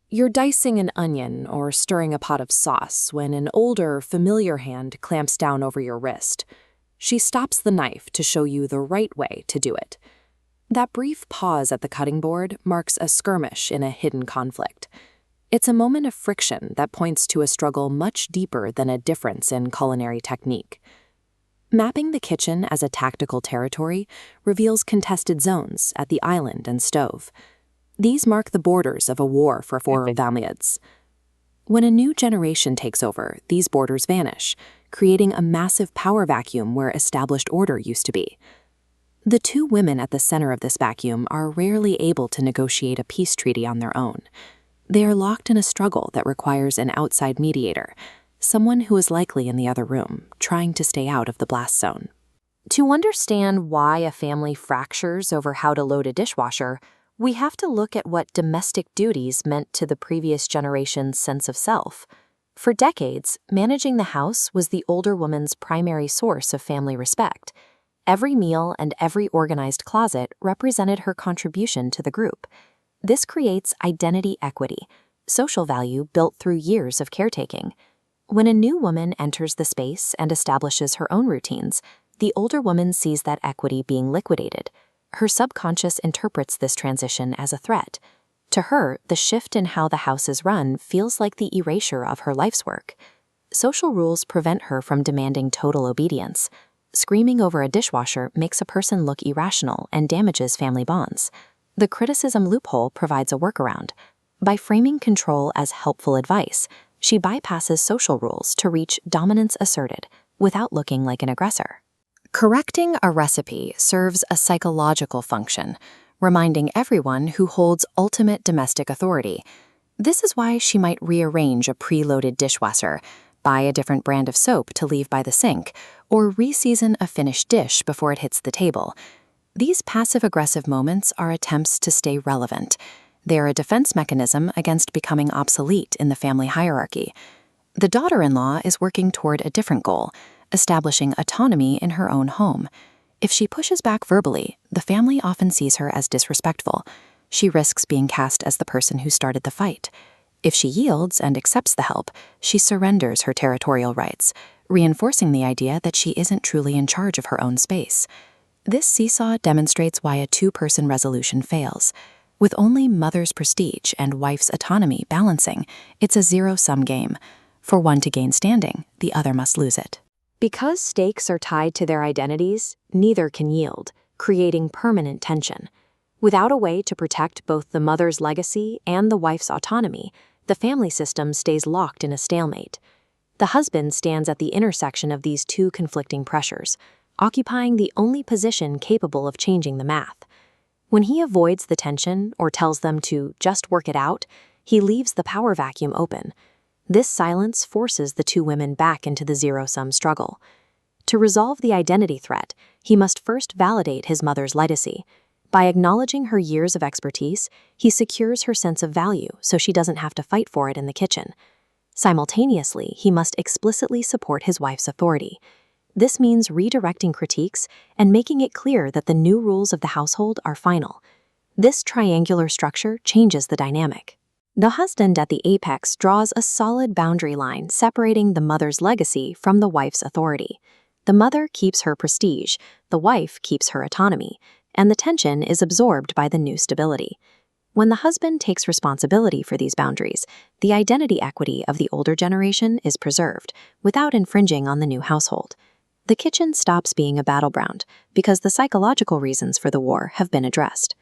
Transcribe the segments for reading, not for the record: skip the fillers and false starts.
You're dicing an onion or stirring a pot of sauce when an older, familiar hand clamps down over your wrist. She stops the knife to show you the right way to do it. That brief pause at the cutting board marks a skirmish in a hidden conflict. It's a moment of friction that points to a struggle much deeper than a difference in culinary technique. Mapping the kitchen as a tactical territory reveals contested zones at the island and stove. These mark the borders of a war for four families. When a new generation takes over, these borders vanish, creating a massive power vacuum where established order used to be. The two women at the center of this vacuum are rarely able to negotiate a peace treaty on their own. They are locked in a struggle that requires an outside mediator, someone who is likely in the other room, trying to stay out of the blast zone. To understand why a family fractures over how to load a dishwasher, we have to look at what domestic duties meant to the previous generation's sense of self. For decades, managing the house was the older woman's primary source of family respect. Every meal and every organized closet represented her contribution to the group. This creates identity equity, social value built through years of caretaking. When a new woman enters the space and establishes her own routines, the older woman sees that equity being liquidated. Her subconscious interprets this transition as a threat. To her, the shift in how the house is run feels like the erasure of her life's work. Social rules prevent her from demanding total obedience. Screaming over a dishwasher makes a person look irrational and damages family bonds. The criticism loophole provides a workaround. By framing control as helpful advice, she bypasses social rules to reach dominance asserted without looking like an aggressor. Correcting a recipe serves a psychological function, reminding everyone who holds ultimate domestic authority. This is why she might rearrange a preloaded dishwasher, buy a different brand of soap to leave by the sink, or reseason a finished dish before it hits the table. These passive-aggressive moments are attempts to stay relevant. They're a defense mechanism against becoming obsolete in the family hierarchy. The daughter-in-law is working toward a different goal, establishing autonomy in her own home. If she pushes back verbally, the family often sees her as disrespectful. She risks being cast as the person who started the fight. If she yields and accepts the help, she surrenders her territorial rights, reinforcing the idea that she isn't truly in charge of her own space. This seesaw demonstrates why a two-person resolution fails. With only mother's prestige and wife's autonomy balancing, it's a zero-sum game. For one to gain standing, the other must lose it. Because stakes are tied to their identities, neither can yield, creating permanent tension. Without a way to protect both the mother's legacy and the wife's autonomy, the family system stays locked in a stalemate. The husband stands at the intersection of these two conflicting pressures, occupying the only position capable of changing the math. When he avoids the tension or tells them to just work it out, he leaves the power vacuum open. This silence forces the two women back into the zero-sum struggle. To resolve the identity threat, he must first validate his mother's legacy. By acknowledging her years of expertise, he secures her sense of value so she doesn't have to fight for it in the kitchen. Simultaneously, he must explicitly support his wife's authority. This means redirecting critiques and making it clear that the new rules of the household are final. This triangular structure changes the dynamic. The husband at the apex draws a solid boundary line separating the mother's legacy from the wife's authority. The mother keeps her prestige, the wife keeps her autonomy, and the tension is absorbed by the new stability. When the husband takes responsibility for these boundaries, the identity equity of the older generation is preserved without infringing on the new household. The kitchen stops being a battleground because the psychological reasons for the war have been addressed.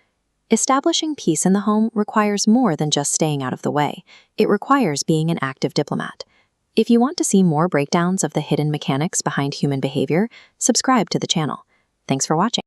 Establishing peace in the home requires more than just staying out of the way. It requires being an active diplomat. If you want to see more breakdowns of the hidden mechanics behind human behavior, subscribe to the channel. Thanks for watching.